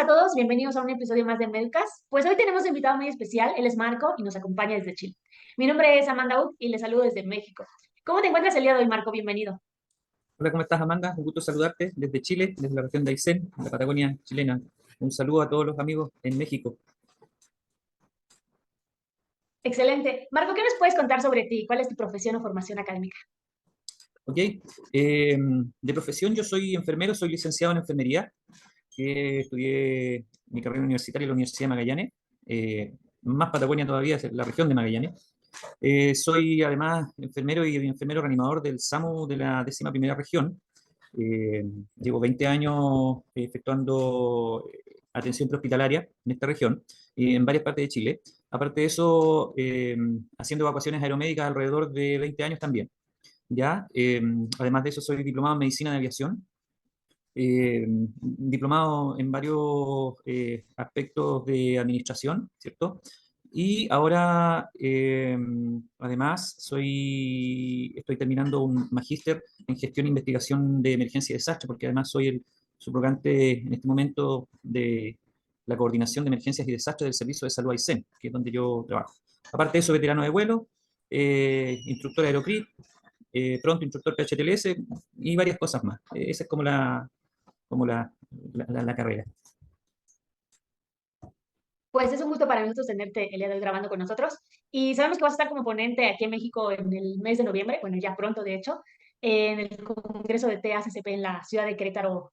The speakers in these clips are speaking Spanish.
a todos, bienvenidos a un episodio más de Medcast. Pues hoy tenemos un invitado muy especial, él es Marco y nos acompaña desde Chile. Mi nombre es Amanda Ut y le saludo desde México. ¿Cómo te encuentras el día de hoy, Marco? Bienvenido. Hola, ¿cómo estás, Amanda? Un gusto saludarte desde Chile, desde la región de Aysén, en la Patagonia chilena. Un saludo a todos los amigos en México. Excelente. Marco, ¿qué nos puedes contar sobre ti? ¿Cuál es tu profesión o formación académica? ¿Ok? De profesión yo soy enfermero, soy licenciado en enfermería, que estudié mi carrera universitaria en la Universidad de Magallanes, más Patagonia todavía, es la región de Magallanes. Soy además enfermero y enfermero reanimador del SAMU de la 11ª región. Eh, Llevo 20 años efectuando atención prehospitalaria en esta región y en varias partes de Chile. Aparte de eso, haciendo evacuaciones aeromédicas alrededor de 20 años también. ¿Ya? Además de eso, soy diplomado en medicina de aviación, diplomado en varios aspectos de administración, ¿cierto? Y ahora, además, estoy terminando un magíster en gestión e investigación de emergencia y desastre, porque además soy el subrogante en este momento de la coordinación de emergencias y desastres del Servicio de Salud Aysén, que es donde yo trabajo. Aparte de eso, veterano de vuelo, instructor aerocrit, pronto instructor PHTLS y varias cosas más. Esa es como la carrera. Pues es un gusto para nosotros tenerte el día de hoy grabando con nosotros. Y sabemos que vas a estar como ponente aquí en México en el mes de noviembre, bueno, ya pronto de hecho, en el Congreso de TACCP en la ciudad de Querétaro.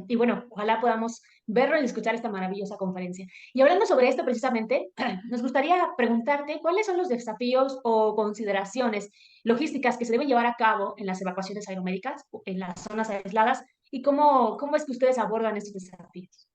Y bueno, ojalá podamos verlo y escuchar esta maravillosa conferencia. Y hablando sobre esto precisamente, nos gustaría preguntarte cuáles son los desafíos o consideraciones logísticas que se deben llevar a cabo en las evacuaciones aeromédicas, en las zonas aisladas, y cómo es que ustedes abordan estos desafíos.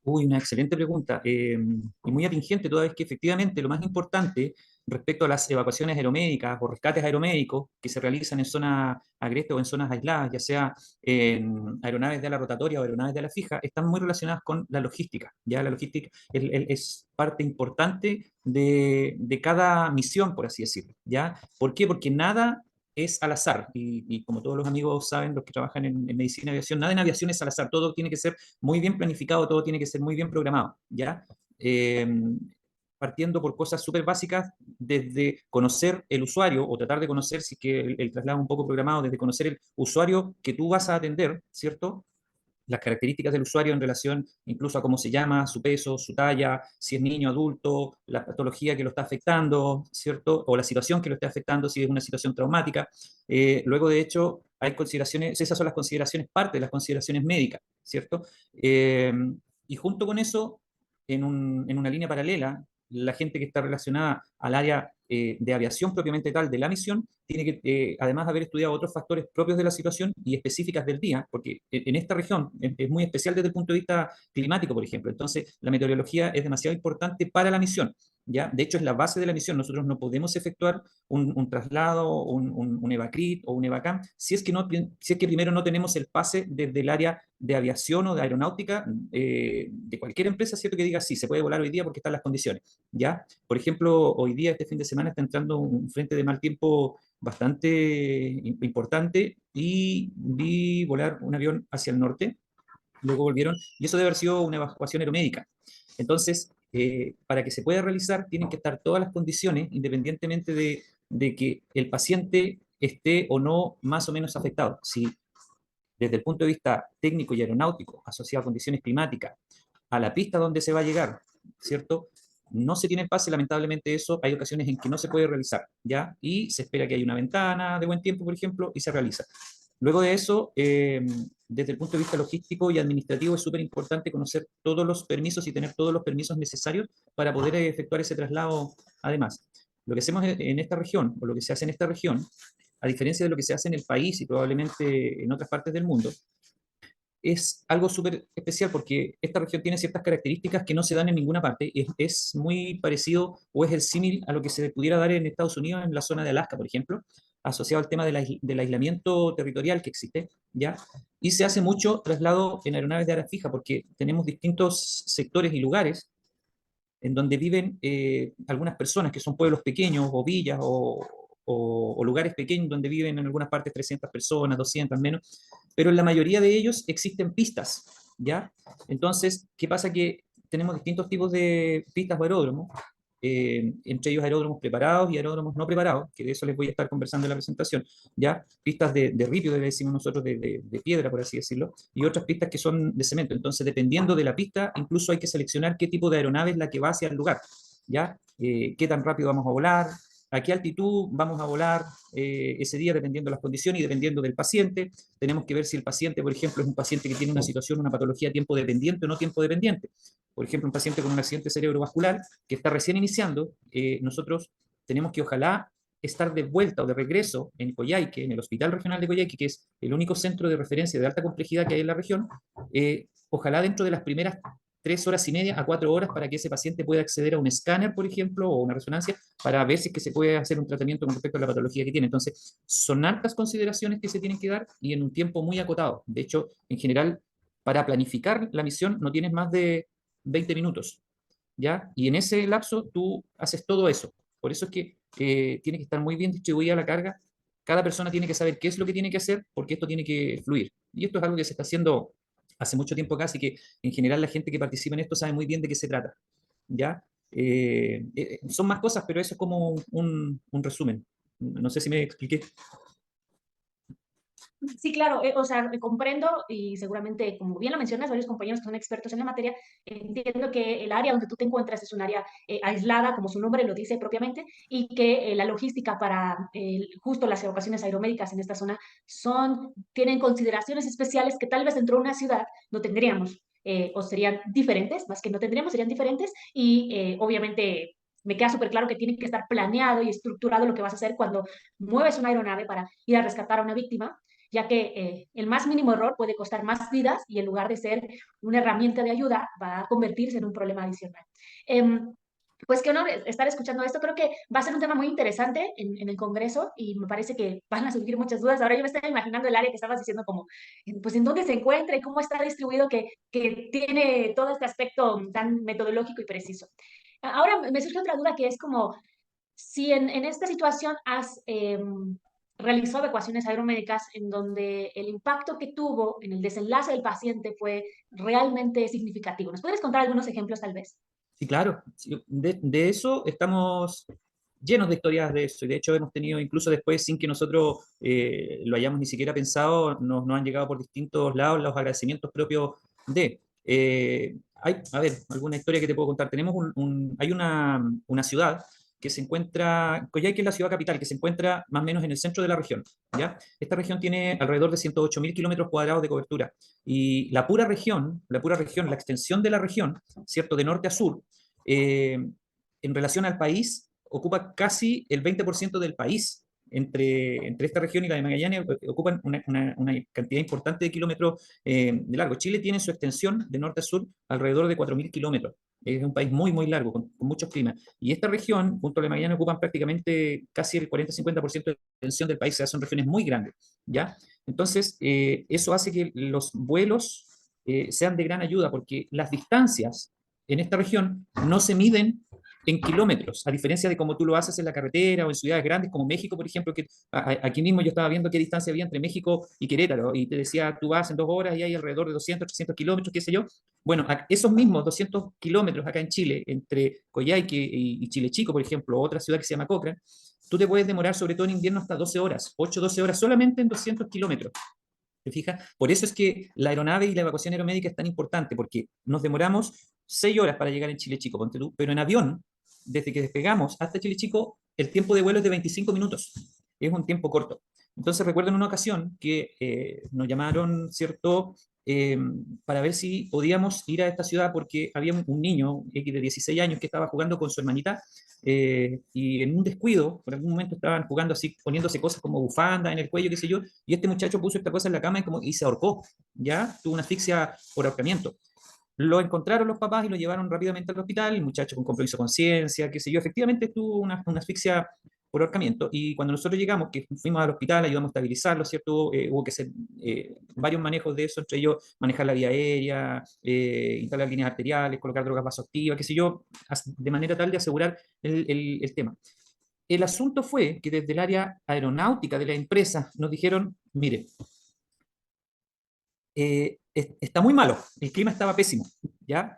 Uy, una excelente pregunta y muy atingente, toda vez que efectivamente lo más importante respecto a las evacuaciones aeromédicas o rescates aeromédicos que se realizan en zonas agrestes o en zonas aisladas, ya sea en aeronaves de ala rotatoria o aeronaves de ala fija, están muy relacionadas con la logística. Ya la logística es parte importante de cada misión, por así decirlo. ¿Ya? ¿Por qué? Porque nada es al azar y como todos los amigos saben, los que trabajan en medicina y aviación, nada en aviación es al azar, todo tiene que ser muy bien planificado, todo tiene que ser muy bien programado, ¿ya? Eh, Partiendo por cosas súper básicas, desde conocer el usuario o tratar de conocer, si es que el traslado es un poco programado, desde conocer el usuario que tú vas a atender, ¿cierto? Las características del usuario en relación incluso a cómo se llama, su peso, su talla, si es niño, adulto, la patología que lo está afectando, ¿cierto? O la situación que lo está afectando, si es una situación traumática. Luego, de hecho, hay consideraciones, esas son las consideraciones, parte de las consideraciones médicas, ¿cierto? Eh, y junto con eso, en una línea paralela, la gente que está relacionada al área de aviación propiamente tal de la misión, tiene que además haber estudiado otros factores propios de la situación y específicas del día, porque en esta región es muy especial desde el punto de vista climático, por ejemplo. Entonces, la meteorología es demasiado importante para la misión. ¿Ya? De hecho, es la base de la misión. Nosotros no podemos efectuar un traslado, un EVACRIT o un EVACAM, si es que primero no tenemos el pase desde el área de aviación o de aeronáutica de cualquier empresa, ¿cierto? Que diga, sí, se puede volar hoy día porque están las condiciones. ¿Ya? Por ejemplo, hoy día, este fin de semana, está entrando un frente de mal tiempo bastante importante y vi volar un avión hacia el norte, luego volvieron, y eso debe haber sido una evacuación aeromédica. Entonces, para que se pueda realizar, tienen que estar todas las condiciones, independientemente de que el paciente esté o no más o menos afectado. Si desde el punto de vista técnico y aeronáutico, asociado a condiciones climáticas, a la pista donde se va a llegar, ¿cierto? No se tiene el pase, lamentablemente eso, hay ocasiones en que no se puede realizar, ¿ya? Y se espera que haya una ventana de buen tiempo, por ejemplo, y se realiza. Luego de eso, desde el punto de vista logístico y administrativo, es súper importante conocer todos los permisos y tener todos los permisos necesarios para poder efectuar ese traslado. Además, lo que hacemos en esta región, o lo que se hace en esta región, a diferencia de lo que se hace en el país y probablemente en otras partes del mundo, es algo súper especial porque esta región tiene ciertas características que no se dan en ninguna parte. Es muy parecido o es el símil a lo que se pudiera dar en Estados Unidos, en la zona de Alaska, por ejemplo, asociado al tema del aislamiento territorial que existe, ¿ya? Y se hace mucho traslado en aeronaves de área fija porque tenemos distintos sectores y lugares en donde viven algunas personas que son pueblos pequeños o villas o lugares pequeños donde viven en algunas partes 300 personas, 200 menos, pero en la mayoría de ellos existen pistas, ¿ya? Entonces, ¿qué pasa? Que tenemos distintos tipos de pistas o aeródromos, entre ellos aeródromos preparados y aeródromos no preparados, que de eso les voy a estar conversando en la presentación, ¿ya? Pistas de ripio, le decimos nosotros, de piedra, por así decirlo, y otras pistas que son de cemento. Entonces, dependiendo de la pista, incluso hay que seleccionar qué tipo de aeronave es la que va hacia el lugar, ¿ya? Qué tan rápido vamos a volar, a qué altitud vamos a volar ese día, dependiendo de las condiciones y dependiendo del paciente. Tenemos que ver si el paciente, por ejemplo, es un paciente que tiene una situación, una patología tiempo dependiente o no tiempo dependiente. Por ejemplo, un paciente con un accidente cerebrovascular que está recién iniciando, nosotros tenemos que ojalá estar de vuelta o de regreso en Coyhaique, en el Hospital Regional de Coyhaique, que es el único centro de referencia de alta complejidad que hay en la región, ojalá dentro de las primeras 3 horas y media a 4 horas para que ese paciente pueda acceder a un escáner, por ejemplo, o una resonancia, para ver si es que se puede hacer un tratamiento con respecto a la patología que tiene. Entonces, son altas consideraciones que se tienen que dar y en un tiempo muy acotado. De hecho, en general, para planificar la misión no tienes más de 20 minutos, ¿ya? Y en ese lapso tú haces todo eso. Por eso es que tiene que estar muy bien distribuida la carga. Cada persona tiene que saber qué es lo que tiene que hacer porque esto tiene que fluir. Y esto es algo que se está haciendo hace mucho tiempo acá, así que en general la gente que participa en esto sabe muy bien de qué se trata, ¿ya? Son más cosas, pero eso es como un resumen. No sé si me expliqué. Sí, claro, o sea, comprendo y seguramente, como bien lo mencionas, varios compañeros que son expertos en la materia, entiendo que el área donde tú te encuentras es un área aislada, como su nombre lo dice propiamente, y que la logística para justo las evacuaciones aeromédicas en esta zona tienen consideraciones especiales que tal vez dentro de una ciudad no tendríamos, o serían diferentes, más que no tendríamos, serían diferentes, y obviamente me queda súper claro que tiene que estar planeado y estructurado lo que vas a hacer cuando mueves una aeronave para ir a rescatar a una víctima, ya que el más mínimo error puede costar más vidas y en lugar de ser una herramienta de ayuda va a convertirse en un problema adicional. Pues qué honor estar escuchando esto. Creo que va a ser un tema muy interesante en el Congreso y me parece que van a surgir muchas dudas. Ahora yo me estaba imaginando el área que estabas diciendo como, pues en dónde se encuentra y cómo está distribuido que tiene todo este aspecto tan metodológico y preciso. Ahora me surge otra duda que es como, si en esta situación has realizado ecuaciones aeromédicas en donde el impacto que tuvo en el desenlace del paciente fue realmente significativo. ¿Nos puedes contar algunos ejemplos tal vez? Sí, claro. Sí, de eso estamos llenos de historias de eso. Y de hecho hemos tenido, incluso después, sin que nosotros lo hayamos ni siquiera pensado, nos han llegado por distintos lados los agradecimientos propios de. Hay, a ver, alguna historia que te puedo contar. Tenemos hay una ciudad que se encuentra, Coyhaique es la ciudad capital, que se encuentra más o menos en el centro de la región, ¿ya? Esta región tiene alrededor de 108.000 kilómetros cuadrados de cobertura. Y la extensión de la región, ¿cierto? De norte a sur, eh, en relación al país, ocupa casi el 20% del país. Entre esta región y la de Magallanes ocupan una cantidad importante de kilómetros de largo. Chile tiene su extensión de norte a sur alrededor de 4.000 kilómetros. Es un país muy, muy largo, con muchos climas. Y esta región, junto a la de Magallanes, ocupan prácticamente casi el 40-50% de la extensión del país. O sea, son regiones muy grandes, ¿ya? Entonces, eso hace que los vuelos sean de gran ayuda, porque las distancias en esta región no se miden en kilómetros, a diferencia de como tú lo haces en la carretera o en ciudades grandes como México, por ejemplo, que aquí mismo yo estaba viendo qué distancia había entre México y Querétaro, y te decía, tú vas en 2 horas y hay alrededor de 200, 300 kilómetros, qué sé yo. Bueno, esos mismos 200 kilómetros acá en Chile, entre Coyhaique y Chile Chico, por ejemplo, otra ciudad que se llama Cochrane, tú te puedes demorar, sobre todo en invierno, hasta 12 horas, 8, 12 horas solamente en 200 kilómetros. ¿Te fijas? Por eso es que la aeronave y la evacuación aeromédica es tan importante, porque nos demoramos 6 horas para llegar en Chile Chico, ponte tú, pero en avión, desde que despegamos hasta Chile Chico, el tiempo de vuelo es de 25 minutos. Es un tiempo corto. Entonces recuerdo en una ocasión que nos llamaron, ¿cierto? Eh, para ver si podíamos ir a esta ciudad porque había un niño X de 16 años que estaba jugando con su hermanita y en un descuido, por algún momento estaban jugando así, poniéndose cosas como bufanda en el cuello, qué sé yo, y este muchacho puso esta cosa en la cama y se ahorcó, ¿ya? Tuvo una asfixia por ahorcamiento. Lo encontraron los papás y lo llevaron rápidamente al hospital, el muchacho con compromiso de conciencia, qué sé yo, efectivamente tuvo una asfixia por ahorcamiento, y cuando nosotros llegamos, que fuimos al hospital, ayudamos a estabilizarlo, ¿cierto? Hubo que hacer varios manejos de eso, entre ellos manejar la vía aérea, instalar líneas arteriales, colocar drogas vasoactivas, qué sé yo, de manera tal de asegurar el tema. El asunto fue que desde el área aeronáutica de la empresa nos dijeron, mire, está muy malo, el clima estaba pésimo, ¿ya?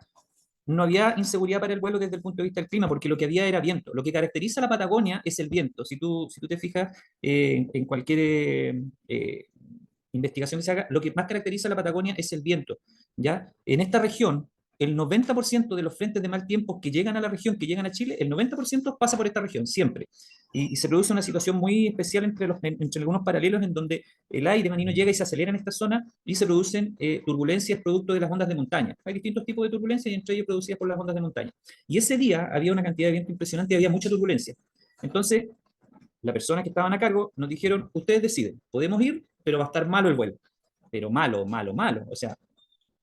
No había inseguridad para el vuelo desde el punto de vista del clima, porque lo que había era viento. Lo que caracteriza a la Patagonia es el viento. Si tú te fijas en cualquier investigación que se haga, lo que más caracteriza a la Patagonia es el viento, ¿ya? En esta región, el 90% de los frentes de mal tiempo que llegan a la región, que llegan a Chile, el 90% pasa por esta región, siempre. Y se produce una situación muy especial entre algunos paralelos en donde el aire marino llega y se acelera en esta zona y se producen turbulencias producto de las ondas de montaña. Hay distintos tipos de turbulencias y entre ellos producidas por las ondas de montaña. Y ese día había una cantidad de viento impresionante y había mucha turbulencia. Entonces, la persona que estaban a cargo nos dijeron, ustedes deciden, podemos ir, pero va a estar malo el vuelo. Pero malo, malo, malo. O sea,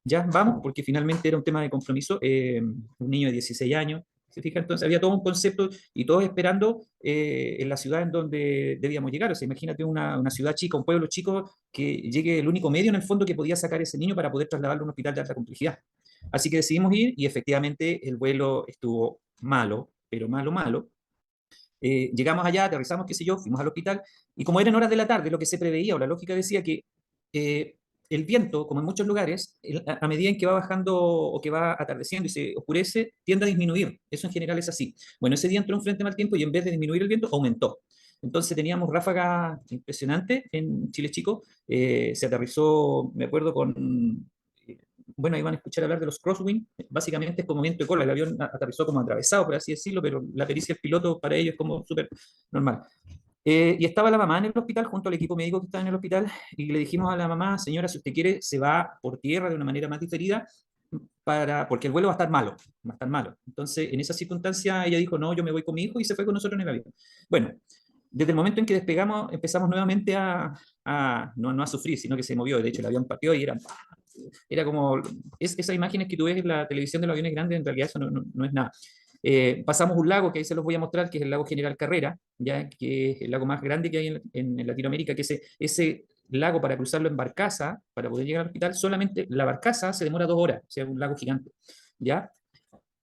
ya vamos, porque finalmente era un tema de compromiso, un niño de 16 años, ¿se fija? Entonces había todo un concepto y todos esperando en la ciudad en donde debíamos llegar. O sea, imagínate una ciudad chica, un pueblo chico, que llegue el único medio en el fondo que podía sacar ese niño para poder trasladarlo a un hospital de alta complejidad. Así que decidimos ir y efectivamente el vuelo estuvo malo, pero malo, malo. Llegamos allá, aterrizamos, qué sé yo, fuimos al hospital, y como eran horas de la tarde, lo que se preveía, o la lógica decía que el viento, como en muchos lugares, a medida en que va bajando o que va atardeciendo y se oscurece, tiende a disminuir. Eso en general es así. Bueno, ese día entró un frente de mal tiempo y en vez de disminuir el viento, aumentó. Entonces teníamos ráfagas impresionantes en Chile Chico. Se aterrizó, me acuerdo, con bueno, ahí van a escuchar hablar de los crosswind, básicamente es como viento de cola, el avión aterrizó como atravesado, por así decirlo, pero la pericia del piloto para ellos es como súper normal. Y estaba la mamá en el hospital junto al equipo médico que estaba en el hospital y le dijimos a la mamá, señora, si usted quiere, se va por tierra de una manera más diferida porque el vuelo va a estar malo, va a estar malo. Entonces, en esa circunstancia, ella dijo, no, yo me voy con mi hijo y se fue con nosotros en el avión. Bueno, desde el momento en que despegamos, empezamos nuevamente no a sufrir, sino que se movió. De hecho, el avión partió y era como, esas imágenes que tú ves en la televisión de los aviones grandes, en realidad eso no es nada. Pasamos un lago que ahí se los voy a mostrar, que es el lago General Carrera, ¿ya? Que es el lago más grande que hay en Latinoamérica, que ese lago para cruzarlo en barcaza, para poder llegar al hospital, solamente la barcaza se demora 2 horas, o sea, un lago gigante, ¿ya?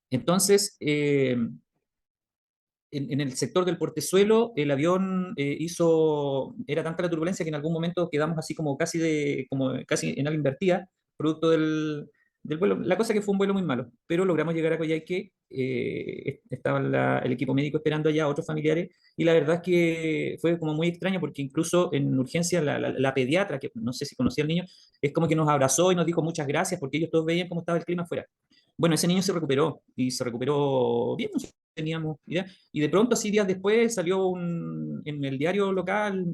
Entonces, en el sector del portezuelo, el avión era tanta la turbulencia que en algún momento quedamos así como casi en ala invertida, producto del vuelo. La cosa es que fue un vuelo muy malo, pero logramos llegar a Coyhaique, estaba el equipo médico esperando allá, otros familiares, y la verdad es que fue como muy extraño porque incluso en urgencia la pediatra, que no sé si conocía al niño, es como que nos abrazó y nos dijo muchas gracias porque ellos todos veían cómo estaba el clima afuera. Bueno, ese niño se recuperó y se recuperó bien, no teníamos idea. Y de pronto, así días después, salió en el diario local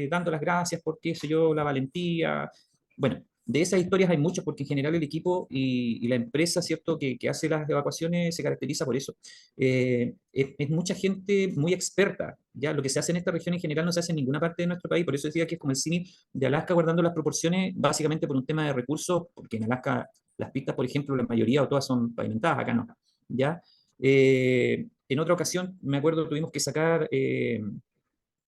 dando las gracias por, qué sé yo, la valentía. Bueno, de esas historias hay muchas porque en general el equipo y la empresa, ¿cierto?, que hace las evacuaciones se caracteriza por eso. Es mucha gente muy experta. Ya lo que se hace en esta región en general no se hace en ninguna parte de nuestro país, por eso decía que es como el cine de Alaska guardando las proporciones, básicamente por un tema de recursos, porque en Alaska las pistas, por ejemplo, la mayoría o todas son pavimentadas, acá no. ¿Ya? En otra ocasión, me acuerdo, tuvimos que sacar,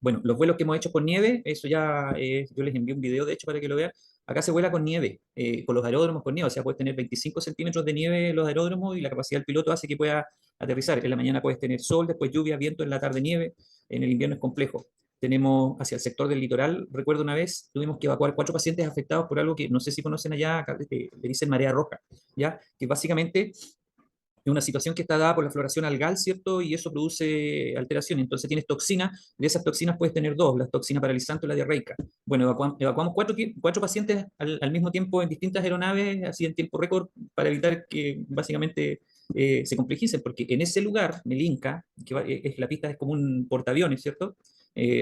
bueno, los vuelos que hemos hecho con nieve, eso ya, yo les envié un video, de hecho, para que lo vean. Acá se vuela con nieve, con los aeródromos con nieve, o sea, puedes tener 25 centímetros de nieve en los aeródromos y la capacidad del piloto hace que pueda aterrizar. En la mañana puedes tener sol, después lluvia, viento, en la tarde nieve, en el invierno es complejo. Tenemos hacia el sector del litoral, recuerdo una vez, tuvimos que evacuar 4 pacientes afectados por algo que no sé si conocen allá, acá le dicen marea roja, ¿ya? Que básicamente es una situación que está dada por la floración algal, ¿cierto? Y eso produce alteración. Entonces tienes toxinas, de esas toxinas puedes tener dos, la toxina paralizante o la diarreica. Bueno, evacuamos 4 pacientes al mismo tiempo en distintas aeronaves, así en tiempo récord, para evitar que básicamente se complejicen, porque en ese lugar, en el Inca, es la pista es como un portaaviones, ¿cierto?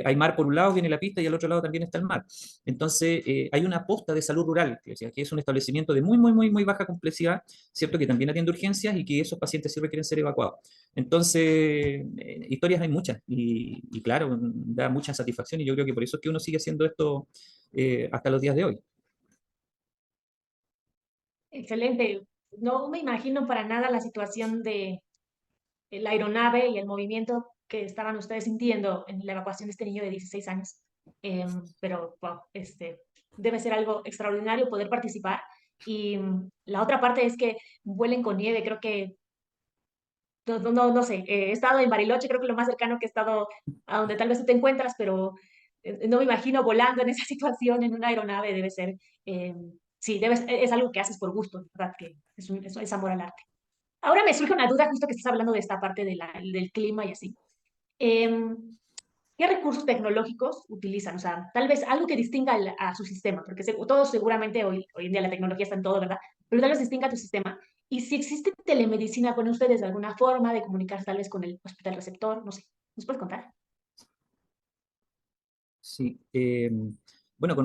Hay mar por un lado, viene la pista, y al otro lado también está el mar. Entonces, hay una posta de salud rural, que es un establecimiento de muy, muy, muy, muy baja complejidad, ¿cierto? Que también atiende urgencias y que esos pacientes sí requieren ser evacuados. Entonces, historias hay muchas y claro, da mucha satisfacción y yo creo que por eso es que uno sigue haciendo esto hasta los días de hoy. Excelente. No me imagino para nada la situación de la aeronave y el movimiento que estaban ustedes sintiendo en la evacuación de este niño de 16 años. Pero wow, debe ser algo extraordinario poder participar. Y la otra parte es que vuelen con nieve. Creo que, no sé, he estado en Bariloche, creo que lo más cercano que he estado a donde tal vez tú te encuentras, pero no me imagino volando en esa situación en una aeronave. Debe ser eh, sí, es algo que haces por gusto, ¿verdad? Que es amor al arte. Ahora me surge una duda, justo que estás hablando de esta parte del clima y así. Em, ¿Qué recursos tecnológicos utilizan? O sea, tal vez algo que distinga a su sistema, porque todos seguramente hoy en día la tecnología está en todo, ¿verdad? Pero tal vez distinga a tu sistema. Y si existe telemedicina con ustedes de alguna forma de comunicarse tal vez con el hospital receptor, no sé. ¿Nos puedes contar? Sí. Bueno,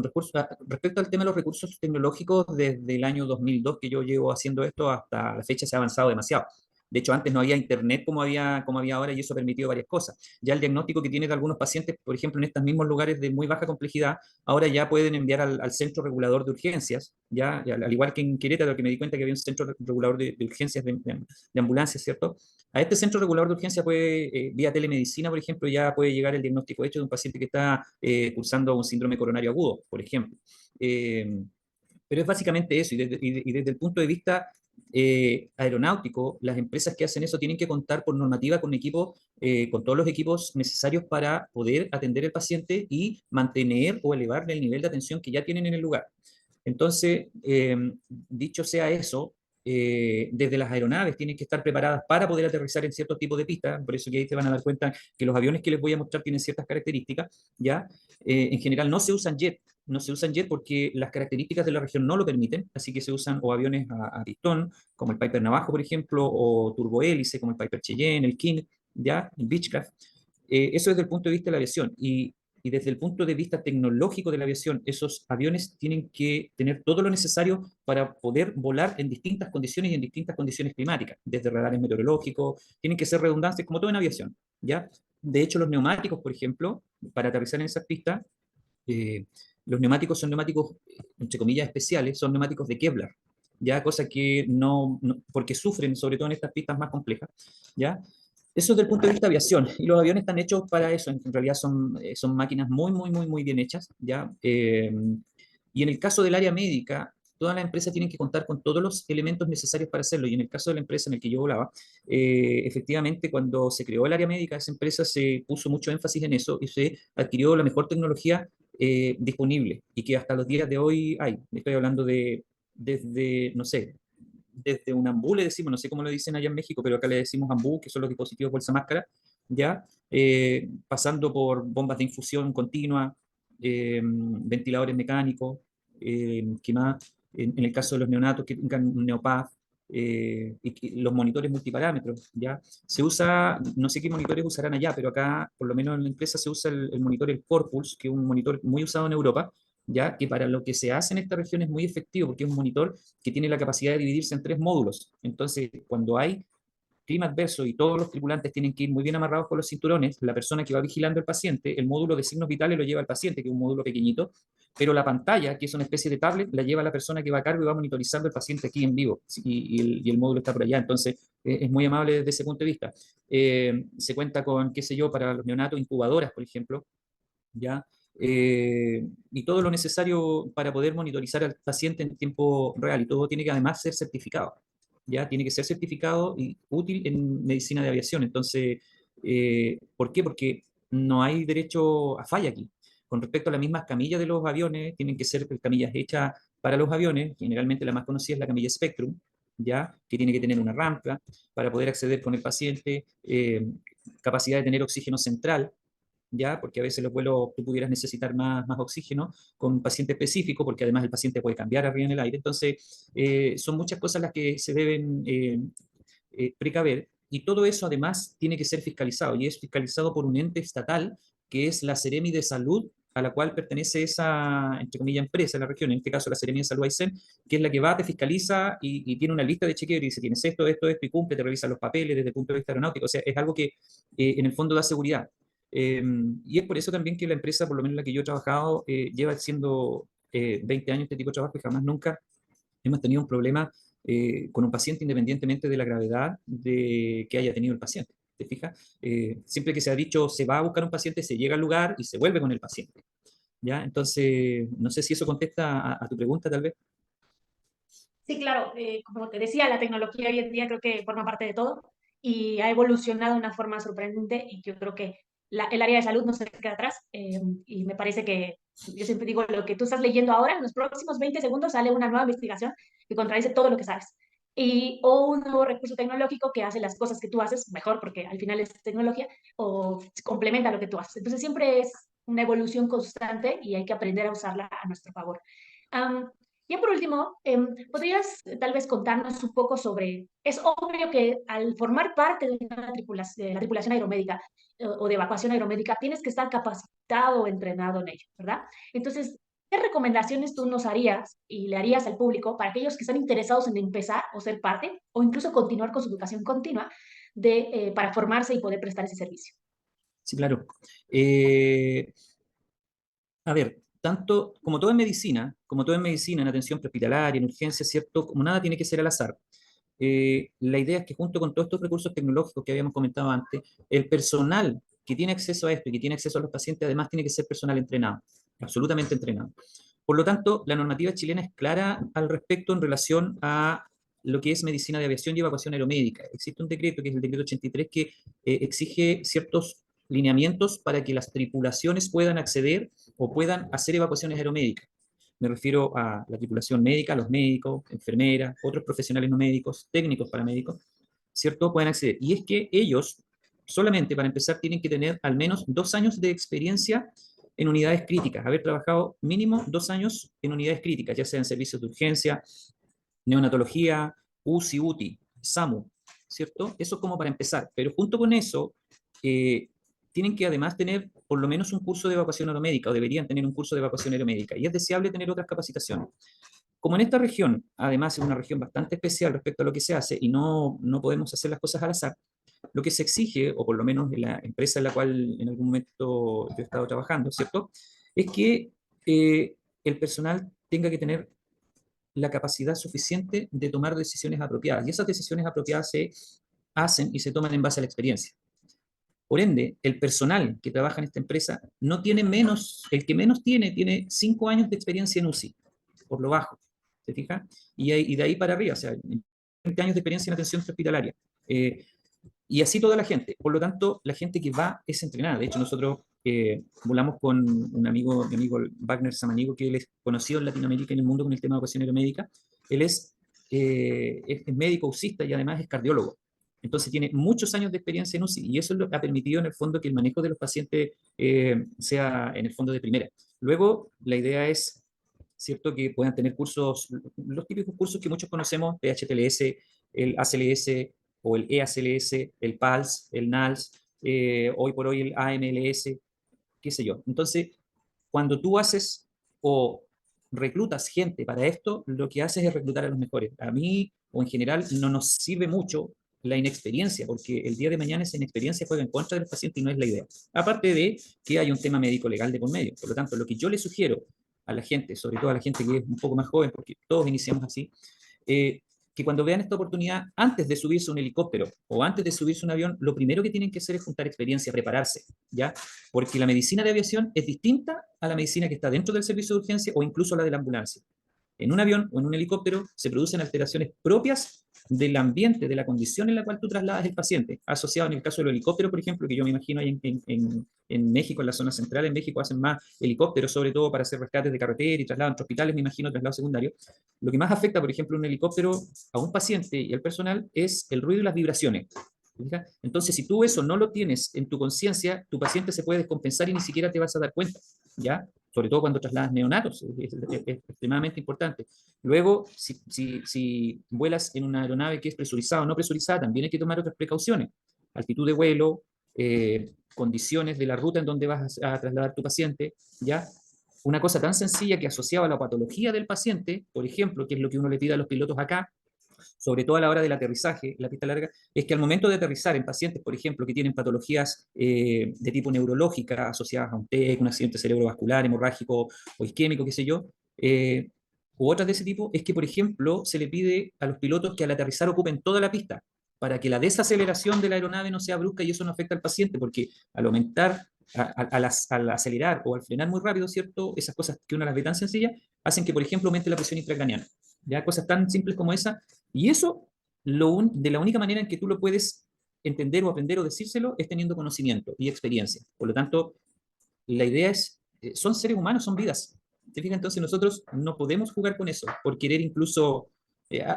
respecto al tema de los recursos tecnológicos, desde el año 2002 que yo llevo haciendo esto hasta la fecha se ha avanzado demasiado. De hecho, antes no había internet como había ahora y eso ha permitido varias cosas. Ya el diagnóstico que tiene de algunos pacientes, por ejemplo, en estos mismos lugares de muy baja complejidad, ahora ya pueden enviar al centro regulador de urgencias, ya, al igual que en Querétaro, que me di cuenta que había un centro regulador de urgencias de ambulancias, ¿cierto? A este centro regulador de urgencia vía telemedicina, por ejemplo, ya puede llegar el diagnóstico hecho de un paciente que está cursando un síndrome coronario agudo, por ejemplo. Eh, pero es básicamente eso, y desde el punto de vista aeronáutico, las empresas que hacen eso tienen que contar por normativa con equipos, con todos los equipos necesarios para poder atender al paciente y mantener o elevar el nivel de atención que ya tienen en el lugar. Entonces, dicho sea eso, desde las aeronaves tienen que estar preparadas para poder aterrizar en ciertos tipos de pistas, por eso que ahí te van a dar cuenta que los aviones que les voy a mostrar tienen ciertas características, ¿ya? En general no se usan jet porque las características de la región no lo permiten, así que se usan o aviones a pistón, como el Piper Navajo, por ejemplo, o turbohélice, como el Piper Cheyenne, el King, ¿ya? El Beechcraft. Eso desde el punto de vista de la aviación. Y desde el punto de vista tecnológico de la aviación, esos aviones tienen que tener todo lo necesario para poder volar en distintas condiciones y en distintas condiciones climáticas, desde radares meteorológicos, tienen que ser redundantes como todo en aviación, ¿ya? De hecho, los neumáticos, por ejemplo, para aterrizar en esas pistas, eh, los neumáticos son neumáticos, entre comillas, especiales, son neumáticos de Kevlar, ¿ya? Cosa que porque sufren, sobre todo en estas pistas más complejas, ¿ya? Eso desde el punto de vista de aviación. Y los aviones están hechos para eso. En realidad son máquinas muy, muy, muy, muy bien hechas, ¿ya? Y en el caso del área médica, todas las empresas tienen que contar con todos los elementos necesarios para hacerlo. Y en el caso de la empresa en el que yo volaba, efectivamente, cuando se creó el área médica, esa empresa se puso mucho énfasis en eso y se adquirió la mejor tecnología disponible y que hasta los días de hoy hay. Estoy hablando de desde, no sé, desde un ambú, le decimos, no sé cómo lo dicen allá en México, pero acá le decimos ambú, que son los dispositivos bolsa máscara, ¿ya? Pasando por bombas de infusión continua, ventiladores mecánicos, ¿qué más? En el caso de los neonatos, que tengan un neopaf, y los monitores multiparámetros, ¿ya? Se usa, no sé qué monitores usarán allá, pero acá, por lo menos en la empresa, se usa el monitor, el Corpulse, que es un monitor muy usado en Europa, ¿ya? Que para lo que se hace en esta región es muy efectivo, porque es un monitor que tiene la capacidad de dividirse en 3 módulos. Entonces, cuando hay clima adverso y todos los tripulantes tienen que ir muy bien amarrados con los cinturones, la persona que va vigilando al paciente, el módulo de signos vitales lo lleva al paciente, que es un módulo pequeñito, pero la pantalla, que es una especie de tablet, la lleva la persona que va a cargo y va monitorizando al paciente aquí en vivo, y el módulo está por allá. Entonces, es muy amable desde ese punto de vista. Se cuenta con, qué sé yo, para los neonatos, incubadoras, por ejemplo, ¿ya? Y todo lo necesario para poder monitorizar al paciente en tiempo real. Y todo tiene que además ser certificado, ¿ya? Tiene que ser certificado y útil en medicina de aviación. Entonces, ¿por qué? Porque no hay derecho a falla aquí. Con respecto a las mismas camillas de los aviones, tienen que ser camillas hechas para los aviones. Generalmente la más conocida es la camilla Spectrum, ¿ya? Que tiene que tener una rampa para poder acceder con el paciente, capacidad de tener oxígeno central, ¿ya? Porque a veces los vuelos tú pudieras necesitar más oxígeno con un paciente específico, porque además el paciente puede cambiar arriba en el aire. Entonces, son muchas cosas las que se deben precaver, y todo eso además tiene que ser fiscalizado, y es fiscalizado por un ente estatal, que es la Seremi de Salud, a la cual pertenece esa, entre comillas, empresa en la región, en este caso la Seremi de Salud Aysén, que es la que va, te fiscaliza y tiene una lista de chequeo y dice, tienes esto, esto, esto, y cumple, te revisa los papeles desde el punto de vista aeronáutico. O sea, es algo que en el fondo da seguridad. Y es por eso también que la empresa, por lo menos la que yo he trabajado, lleva siendo 20 años este tipo de trabajo, y jamás nunca hemos tenido un problema con un paciente, independientemente de la gravedad de que haya tenido el paciente. ¿Te fijas? Siempre que se ha dicho se va a buscar un paciente, se llega al lugar y se vuelve con el paciente, ¿ya? Entonces, no sé si eso contesta a tu pregunta, tal vez. Sí, claro, como te decía, la tecnología hoy en día creo que forma parte de todo y ha evolucionado de una forma sorprendente y yo creo que el área de salud no se queda atrás. Y me parece que, yo siempre digo, lo que tú estás leyendo ahora, en los próximos 20 segundos sale una nueva investigación que contradice todo lo que sabes. O un nuevo recurso tecnológico que hace las cosas que tú haces mejor, porque al final es tecnología, o complementa lo que tú haces. Entonces siempre es una evolución constante y hay que aprender a usarla a nuestro favor. Um, ya por último, ¿podrías tal vez contarnos un poco sobre, es obvio que al formar parte de la tripulación aeromédica o de evacuación aeromédica, tienes que estar capacitado o entrenado en ello, ¿verdad? Entonces, ¿qué recomendaciones tú nos harías y le harías al público para aquellos que están interesados en empezar o ser parte o incluso continuar con su educación continua para formarse y poder prestar ese servicio? Sí, claro. Eh, a ver, tanto como todo en medicina, en atención prehospitalaria, en urgencia, ¿cierto? Como nada tiene que ser al azar. La idea es que junto con todos estos recursos tecnológicos que habíamos comentado antes, el personal que tiene acceso a esto y que tiene acceso a los pacientes, además tiene que ser personal entrenado, absolutamente entrenado. Por lo tanto, la normativa chilena es clara al respecto en relación a lo que es medicina de aviación y evacuación aeromédica. Existe un decreto, que es el decreto 83, que exige ciertos lineamientos para que las tripulaciones puedan acceder o puedan hacer evacuaciones aeromédicas. Me refiero a la tripulación médica, los médicos, enfermeras, otros profesionales no médicos, técnicos paramédicos, ¿cierto? Pueden acceder. Y es que ellos, solamente para empezar, tienen que tener al menos 2 años de experiencia en unidades críticas, haber trabajado mínimo 2 años en unidades críticas, ya sea en servicios de urgencia, neonatología, UCI, UTI, SAMU, ¿cierto? Eso como para empezar. Pero junto con eso, eh, tienen que además tener por lo menos un curso de evacuación aeromédica, o deberían tener un curso de evacuación aeromédica, y es deseable tener otras capacitaciones. Como en esta región, además es una región bastante especial respecto a lo que se hace, y no podemos hacer las cosas al azar, lo que se exige, o por lo menos en la empresa en la cual en algún momento yo he estado trabajando, ¿cierto? Es que el personal tenga que tener la capacidad suficiente de tomar decisiones apropiadas. Y esas decisiones apropiadas se hacen y se toman en base a la experiencia. Por ende, el personal que trabaja en esta empresa no tiene menos, el que menos tiene 5 años de experiencia en UCI, por lo bajo, ¿se fija? Y de ahí para arriba, o sea, 20 años de experiencia en atención hospitalaria. Y así toda la gente. Por lo tanto, la gente que va es entrenada. De hecho, nosotros volamos con un amigo, mi amigo Wagner Samanigo, que él es conocido en Latinoamérica y en el mundo con el tema de ecuación aeromédica. Él es médico usista y además es cardiólogo. Entonces tiene muchos años de experiencia en UCI y eso lo ha permitido en el fondo que el manejo de los pacientes sea en el fondo de primera. Luego, la idea es, ¿cierto?, que puedan tener cursos, los típicos cursos que muchos conocemos, PHTLS, el ACLS o el EACLS, el PALS, el NALS, hoy por hoy el AMLS, qué sé yo. Entonces, cuando tú haces o reclutas gente para esto, lo que haces es reclutar a los mejores. A mí, o en general, no nos sirve mucho la inexperiencia, porque el día de mañana esa inexperiencia juega en contra del paciente y no es la idea. Aparte de que hay un tema médico legal de por medio. Por lo tanto, lo que yo le sugiero a la gente, sobre todo a la gente que es un poco más joven, porque todos iniciamos así, eh, que cuando vean esta oportunidad, antes de subirse a un helicóptero o antes de subirse a un avión, lo primero que tienen que hacer es juntar experiencia, prepararse, ¿ya? Porque la medicina de aviación es distinta a la medicina que está dentro del servicio de urgencia o incluso a la de la ambulancia. En un avión o en un helicóptero se producen alteraciones propias del ambiente, de la condición en la cual tú trasladas el paciente, asociado en el caso del helicóptero, por ejemplo, que yo me imagino ahí en México, en la zona central, en México hacen más helicópteros, sobre todo para hacer rescates de carretera y traslados entre hospitales, me imagino, traslado secundario. Lo que más afecta, por ejemplo, un helicóptero a un paciente y al personal es el ruido y las vibraciones. Entonces, si tú eso no lo tienes en tu conciencia, tu paciente se puede descompensar y ni siquiera te vas a dar cuenta, ¿ya? Sobre todo cuando trasladas neonatos, es extremadamente importante. Luego, si vuelas en una aeronave que es presurizada o no presurizada, también hay que tomar otras precauciones. Altitud de vuelo, condiciones de la ruta en donde vas a trasladar tu paciente, ¿ya? Una cosa tan sencilla que asociaba a la patología del paciente, por ejemplo, que es lo que uno le pide a los pilotos acá, sobre todo a la hora del aterrizaje, la pista larga, es que al momento de aterrizar en pacientes, por ejemplo, que tienen patologías de tipo neurológica asociadas a un TEC, un accidente cerebrovascular, hemorrágico o isquémico, qué sé yo, u otras de ese tipo, es que, por ejemplo, se le pide a los pilotos que al aterrizar ocupen toda la pista para que la desaceleración de la aeronave no sea brusca y eso no afecta al paciente, porque al aumentar, al acelerar o al frenar muy rápido, ¿cierto? Esas cosas que uno las ve tan sencillas, hacen que, por ejemplo, aumente la presión intracraneana. Ya cosas tan simples como esa y eso, de la única manera en que tú lo puedes entender o aprender o decírselo es teniendo conocimiento y experiencia. Por lo tanto, la idea es, son seres humanos, son vidas. ¿Te fijas? Entonces nosotros no podemos jugar con eso, por querer incluso,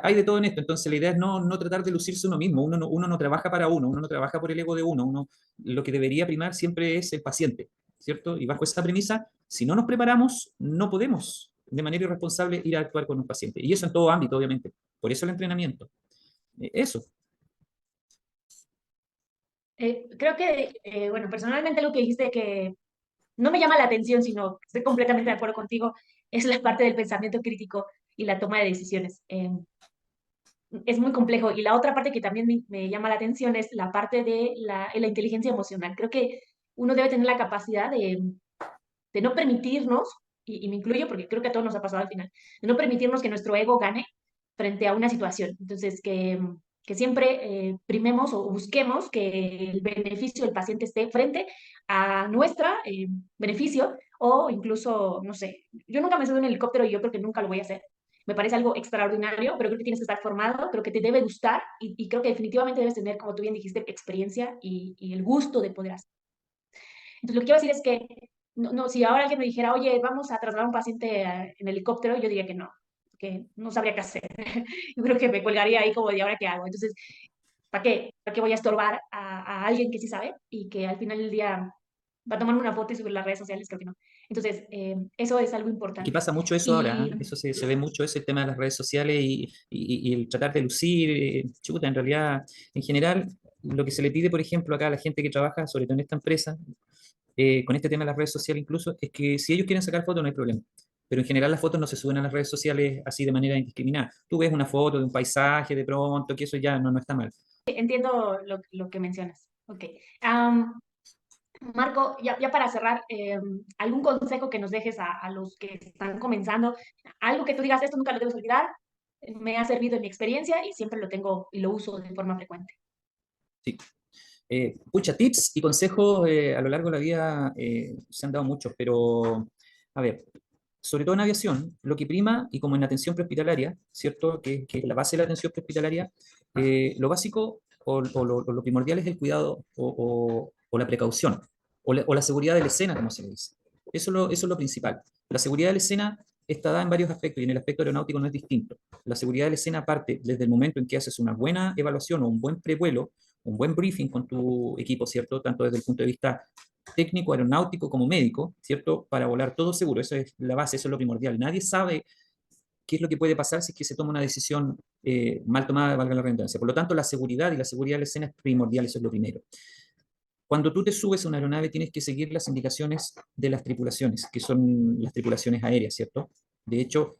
hay de todo en esto, entonces la idea es no tratar de lucirse uno mismo, uno no trabaja para uno no trabaja por el ego de uno, lo que debería primar siempre es el paciente, ¿cierto? Y bajo esa premisa, si no nos preparamos, no podemos de manera irresponsable ir a actuar con un paciente. Y eso en todo ámbito, obviamente. Por eso el entrenamiento. Eso. Creo que, bueno, personalmente lo que dijiste que no me llama la atención, sino estoy completamente de acuerdo contigo, es la parte del pensamiento crítico y la toma de decisiones. Es muy complejo. Y la otra parte que también me llama la atención es la parte de la inteligencia emocional. Creo que uno debe tener la capacidad de no permitirnos, y me incluyo porque creo que a todos nos ha pasado al final, de no permitirnos que nuestro ego gane frente a una situación. Entonces, que siempre primemos o busquemos que el beneficio del paciente esté frente a nuestra beneficio o incluso, no sé, yo nunca me subo en un helicóptero y yo creo que nunca lo voy a hacer. Me parece algo extraordinario, pero creo que tienes que estar formado, creo que te debe gustar y creo que definitivamente debes tener, como tú bien dijiste, experiencia y el gusto de poder hacer. Entonces, lo que quiero decir es que, no, si ahora alguien me dijera, oye, vamos a trasladar a un paciente en helicóptero, yo diría que no sabría qué hacer. Yo creo que me colgaría ahí como de ahora qué hago. Entonces, ¿para qué? ¿Para qué voy a estorbar a alguien que sí sabe y que al final del día va a tomarme una foto y subir las redes sociales? Creo que no. Entonces, eso es algo Aquí importante. pasa mucho eso ahora, Y ¿eh? Eso se ve mucho, ese tema de las redes sociales y el tratar de lucir, chuta, en realidad, en general, lo que se le pide, por ejemplo, acá a la gente que trabaja, sobre todo en esta empresa, con este tema de las redes sociales incluso, es que si ellos quieren sacar fotos no hay problema. Pero en general las fotos no se suben a las redes sociales así de manera indiscriminada. Tú ves una foto de un paisaje de pronto, que eso ya no está mal. entiendo lo que mencionas. Ok. Marco, ya para cerrar, ¿algún consejo que nos dejes a los que están comenzando? Algo que tú digas, esto nunca lo debes olvidar, me ha servido en mi experiencia y siempre lo tengo y lo uso de forma frecuente. Sí. Pucha, tips y consejos a lo largo de la vida se han dado muchos, pero a ver, sobre todo en aviación, lo que prima, y como en atención prehospitalaria, ¿cierto? Que es la base de la atención prehospitalaria, lo básico o lo primordial es el cuidado o la precaución, o la seguridad de la escena, como se le dice. Eso es lo principal. La seguridad de la escena está dada en varios aspectos, y en el aspecto aeronáutico no es distinto. La seguridad de la escena parte desde el momento en que haces una buena evaluación o un buen prevuelo, un buen briefing con tu equipo, ¿cierto? Tanto desde el punto de vista técnico, aeronáutico como médico, ¿cierto? Para volar todo seguro. Eso es la base, eso es lo primordial. Nadie sabe qué es lo que puede pasar si es que se toma una decisión mal tomada, valga la redundancia. Por lo tanto, la seguridad y la seguridad de la escena es primordial, eso es lo primero. Cuando tú te subes a una aeronave tienes que seguir las indicaciones de las tripulaciones, que son las tripulaciones aéreas, ¿cierto? De hecho,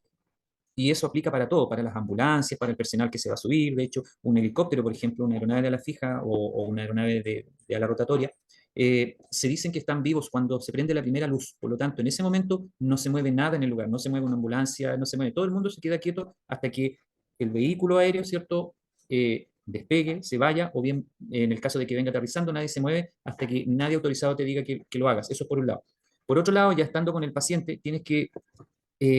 y eso aplica para todo, para las ambulancias, para el personal que se va a subir. De hecho, un helicóptero, por ejemplo, una aeronave de ala fija o una aeronave de ala rotatoria, se dicen que están vivos cuando se prende la primera luz. Por lo tanto, en ese momento no se mueve nada en el lugar, no se mueve una ambulancia, no se mueve. Todo el mundo se queda quieto hasta que el vehículo aéreo, ¿cierto? Despegue, se vaya, o bien en el caso de que venga aterrizando, nadie se mueve hasta que nadie autorizado te diga que lo hagas. Eso es por un lado. Por otro lado, ya estando con el paciente, tienes que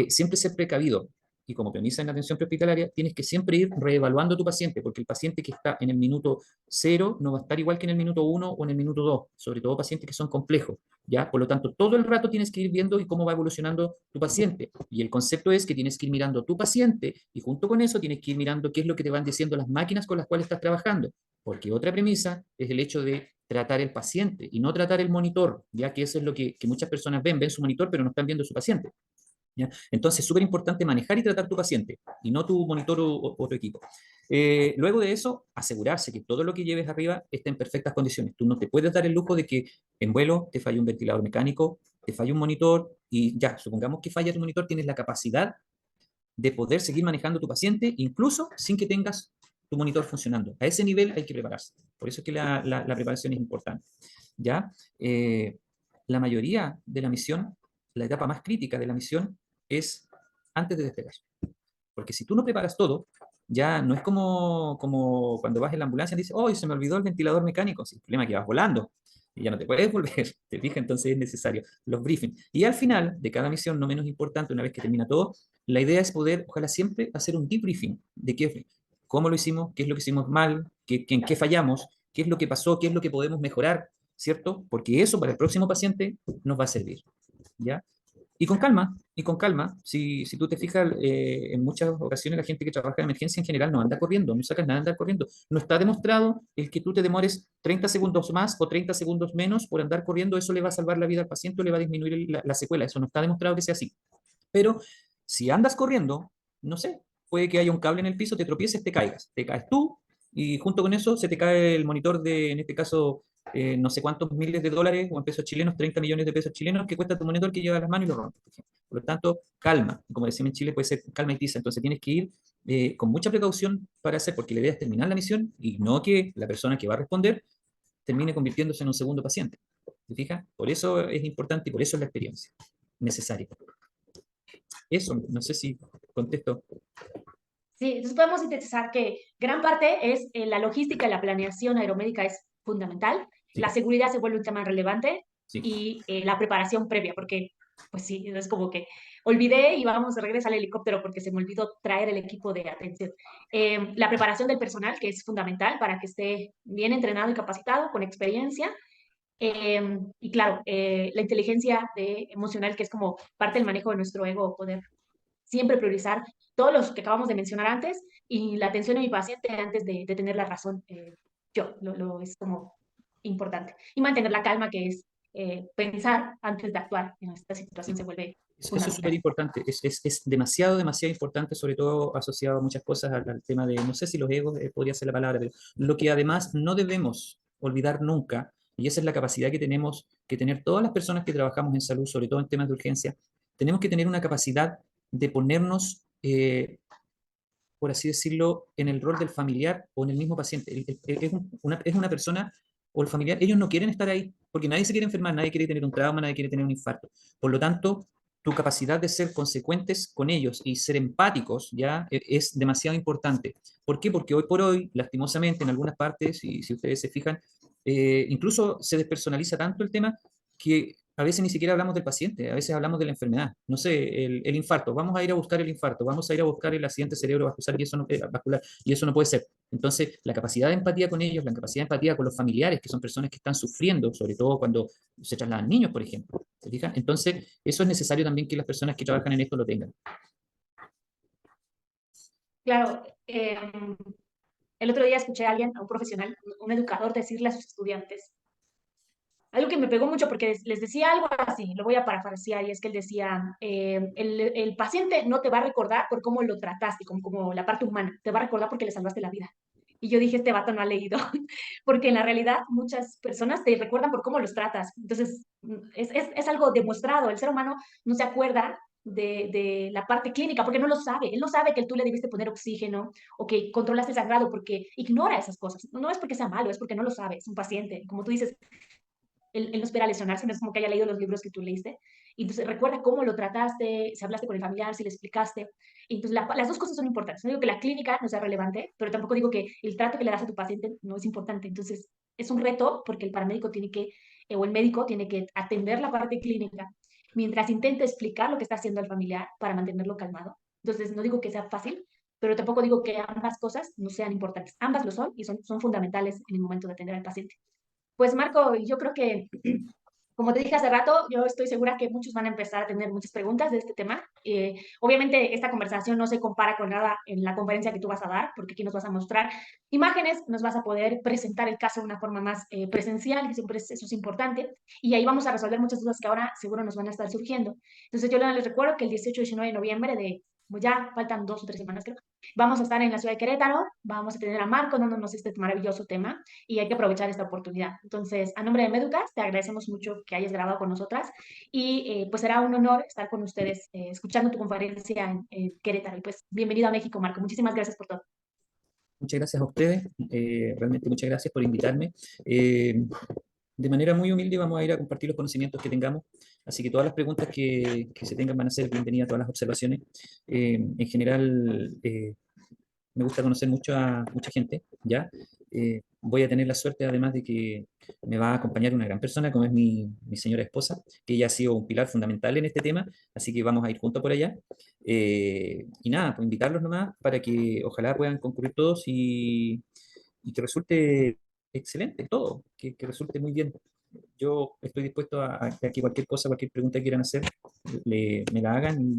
siempre ser precavido. Y como premisa en la atención prehospitalaria, tienes que siempre ir reevaluando a tu paciente, porque el paciente que está en el minuto 0 no va a estar igual que en el minuto 1 o en el minuto 2, sobre todo pacientes que son complejos, ¿ya? Por lo tanto, todo el rato tienes que ir viendo y cómo va evolucionando tu paciente. Y el concepto es que tienes que ir mirando a tu paciente y junto con eso tienes que ir mirando qué es lo que te van diciendo las máquinas con las cuales estás trabajando. Porque otra premisa es el hecho de tratar el paciente y no tratar el monitor, ya que eso es lo que muchas personas ven su monitor, pero no están viendo su paciente. ¿Ya? Entonces, es súper importante manejar y tratar tu paciente y no tu monitor o tu equipo. Luego de eso, asegurarse que todo lo que lleves arriba esté en perfectas condiciones. Tú no te puedes dar el lujo de que en vuelo te falle un ventilador mecánico, te falle un monitor y ya, supongamos que falla tu monitor, tienes la capacidad de poder seguir manejando tu paciente incluso sin que tengas tu monitor funcionando. A ese nivel hay que prepararse. Por eso es que la preparación es importante. ¿Ya? La mayoría de la misión, la etapa más crítica de la misión es antes de despegar. Porque si tú no preparas todo, ya no es como cuando vas en la ambulancia y dices, oh, se me olvidó el ventilador mecánico. Sin problema que vas volando y ya no te puedes volver. ¿Te fijas? Entonces es necesario los briefings. Y al final de cada misión, no menos importante, una vez que termina todo, la idea es poder, ojalá siempre, hacer un debriefing de qué, cómo lo hicimos, qué es lo que hicimos mal, en qué fallamos, qué es lo que pasó, qué es lo que podemos mejorar, ¿cierto? Porque eso para el próximo paciente nos va a servir, ¿ya? Y con calma, si tú te fijas, en muchas ocasiones la gente que trabaja en emergencia en general no anda corriendo, no sacas nada de andar corriendo. No está demostrado el que tú te demores 30 segundos más o 30 segundos menos por andar corriendo, eso le va a salvar la vida al paciente o le va a disminuir la secuela. Eso no está demostrado que sea así. Pero si andas corriendo, no sé, puede que haya un cable en el piso, te tropieces, te caes tú y junto con eso se te cae el monitor de, en este caso, no sé cuántos miles de dólares o en pesos chilenos, 30 millones de pesos chilenos que cuesta tu monitor que lleva a las manos y lo rompes, por ejemplo. Por lo tanto, calma. Como decimos en Chile, puede ser calma y tiza. Entonces tienes que ir con mucha precaución para hacer, porque la idea es terminar la misión y no que la persona que va a responder termine convirtiéndose en un segundo paciente. ¿Te fijas? Por eso es importante y por eso es la experiencia necesaria. Eso, no sé si contesto. Sí, entonces podemos sintetizar que gran parte es la logística y la planeación aeromédica es fundamental, la Sí, seguridad se vuelve un tema relevante sí. y la preparación previa, porque pues sí, es como que olvidé y vamos a regresar al helicóptero porque se me olvidó traer el equipo de atención. La preparación del personal, que es fundamental para que esté bien entrenado y capacitado, con experiencia. Y claro, la inteligencia emocional, que es como parte del manejo de nuestro ego, poder siempre priorizar todos los que acabamos de mencionar antes y la atención a mi paciente antes de tener la razón. Es como importante. Y mantener la calma, que es pensar antes de actuar. En esta situación Sí. se vuelve Eso es súper fundamental. importante, es demasiado, demasiado importante, sobre todo asociado a muchas cosas al tema de, no sé si los egos podría ser la palabra, pero lo que además no debemos olvidar nunca, y esa es la capacidad que tenemos que tener todas las personas que trabajamos en salud, sobre todo en temas de urgencia, tenemos que tener una capacidad de ponernos, por así decirlo, en el rol del familiar o en el mismo paciente. Es una persona o el familiar, ellos no quieren estar ahí, porque nadie se quiere enfermar, nadie quiere tener un trauma, nadie quiere tener un infarto. Por lo tanto, tu capacidad de ser consecuentes con ellos y ser empáticos ya es demasiado importante. ¿Por qué? Porque hoy por hoy, lastimosamente, en algunas partes, y si ustedes se fijan, incluso se despersonaliza tanto el tema que a veces ni siquiera hablamos del paciente, a veces hablamos de la enfermedad. No sé, el infarto, vamos a ir a buscar el infarto, vamos a ir a buscar el accidente cerebrovascular y eso no, vascular, y eso no puede ser. Entonces, la capacidad de empatía con ellos, la capacidad de empatía con los familiares, que son personas que están sufriendo, sobre todo cuando se trasladan niños, por ejemplo. ¿Se fijan? Entonces, eso es necesario también que las personas que trabajan en esto lo tengan. Claro, el otro día escuché a alguien, a un profesional, un educador, decirle a sus estudiantes, algo que me pegó mucho porque les decía algo así, lo voy a parafrasear, y es que él decía, el paciente no te va a recordar por cómo lo trataste, como la parte humana, te va a recordar porque le salvaste la vida. Y yo dije, este vato no ha leído, porque en la realidad muchas personas te recuerdan por cómo los tratas. Entonces, es algo demostrado, el ser humano no se acuerda de la parte clínica porque no lo sabe, él no sabe que tú le debiste poner oxígeno o que controlaste el sangrado porque ignora esas cosas. No es porque sea malo, es porque no lo sabe, es un paciente. Como tú dices, él no espera lesionarse, no es como que haya leído los libros que tú leíste. Y entonces recuerda cómo lo trataste, si hablaste con el familiar, si le explicaste. Y entonces las dos cosas son importantes. No digo que la clínica no sea relevante, pero tampoco digo que el trato que le das a tu paciente no es importante. Entonces es un reto porque el paramédico tiene que, o el médico tiene que atender la parte clínica mientras intenta explicar lo que está haciendo al familiar para mantenerlo calmado. Entonces no digo que sea fácil, pero tampoco digo que ambas cosas no sean importantes. Ambas lo son y son fundamentales en el momento de atender al paciente. Pues Marco, yo creo que, como te dije hace rato, yo estoy segura que muchos van a empezar a tener muchas preguntas de este tema. Obviamente esta conversación no se compara con nada en la conferencia que tú vas a dar, porque aquí nos vas a mostrar imágenes, nos vas a poder presentar el caso de una forma más presencial, que siempre eso es importante, y ahí vamos a resolver muchas dudas que ahora seguro nos van a estar surgiendo. Entonces yo les recuerdo que el 18 y 19 de noviembre pues ya faltan 2 o 3 semanas creo, vamos a estar en la ciudad de Querétaro, vamos a tener a Marco dándonos este maravilloso tema y hay que aprovechar esta oportunidad. Entonces, a nombre de Meducas, te agradecemos mucho que hayas grabado con nosotras y pues será un honor estar con ustedes escuchando tu conferencia en Querétaro. Y pues bienvenido a México, Marco. Muchísimas gracias por todo. Muchas gracias a ustedes, realmente muchas gracias por invitarme. Eh, de manera muy humilde vamos a ir a compartir los conocimientos que tengamos, así que todas las preguntas que se tengan van a ser bienvenidas, todas las observaciones. En general, me gusta conocer mucha gente, ¿ya? Voy a tener la suerte, además, de que me va a acompañar una gran persona, como es mi señora esposa, que ella ha sido un pilar fundamental en este tema, así que vamos a ir juntos por allá. Y nada, pues invitarlos nomás para que ojalá puedan concurrir todos y que resulte excelente, todo, que resulte muy bien. Yo estoy dispuesto a que cualquier cosa, cualquier pregunta que quieran hacer, me la hagan y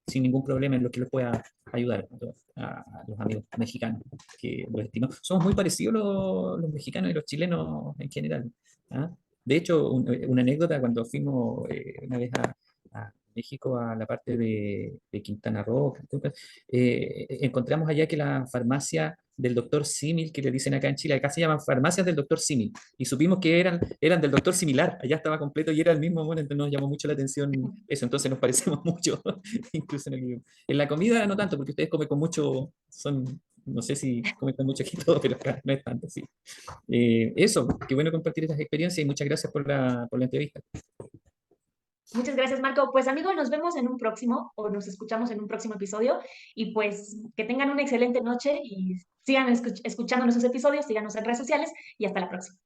sin ningún problema en lo que les pueda ayudar a los amigos mexicanos, que los estimamos. Somos muy parecidos los mexicanos y los chilenos en general. ¿Ah? De hecho, una anécdota, cuando fuimos una vez a México, a la parte de Quintana Roo, encontramos allá que la farmacia del doctor Símil, que le dicen acá en Chile, acá se llaman farmacias del doctor Símil, y supimos que eran del doctor similar, allá estaba completo y era el mismo, bueno, entonces nos llamó mucho la atención eso, entonces nos parecemos mucho, incluso en la comida no tanto, porque ustedes comen con mucho, no sé si comen con mucho aquí y todo, pero acá no es tanto, sí. Eso, qué bueno compartir estas experiencias y muchas gracias por la entrevista. Muchas gracias, Marco. Pues amigos, nos vemos en un próximo o nos escuchamos en un próximo episodio y pues que tengan una excelente noche y sigan escuchando nuestros episodios, síganos en redes sociales y hasta la próxima.